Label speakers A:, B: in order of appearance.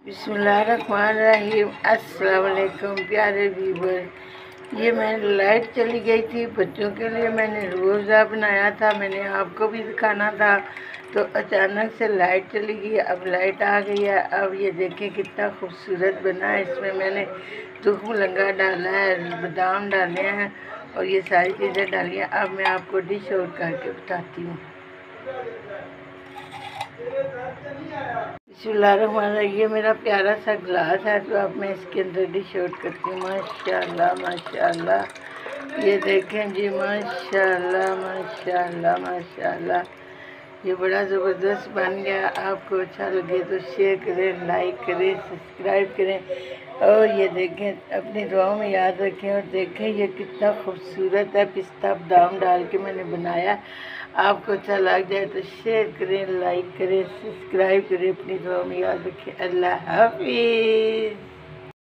A: बिस्मिल्लाहिर्रहमानिर्रहीम। अस्सलाम वालेकुम प्यारे व्यूवर। ये मैंने लाइट चली गई थी, बच्चों के लिए मैंने रोज़ा बनाया था, मैंने आपको भी दिखाना था, तो अचानक से लाइट चली गई। अब लाइट आ गई है। अब ये देखें कितना खूबसूरत बना है। इसमें मैंने तुख लंगा डाला है, बादाम डाले हैं और ये सारी चीज़ें डाली हैं। अब मैं आपको डिश आउट करके बताती हूँ। बिस्मिल्लाहिर्रहमानिर्रहीम। ये मेरा प्यारा सा ग्लास है, तो अब मैं इसके अंदर डिश आउट करती हूँ। माशाल्लाह माशाल्लाह, ये देखें जी, माशाल्लाह माशाल्लाह माशाल्लाह, ये बड़ा ज़बरदस्त बन गया। आपको अच्छा लगे तो शेयर करें, लाइक करें, सब्सक्राइब करें और ये देखें, अपनी दुआओं में याद रखें। और देखें ये कितना खूबसूरत है, पिस्ता बादाम डाल के मैंने बनाया। आपको अच्छा लग जाए तो शेयर करें, लाइक करें, सब्सक्राइब करें, अपनी दुआओं में याद रखें। अल्लाह हाफिज़।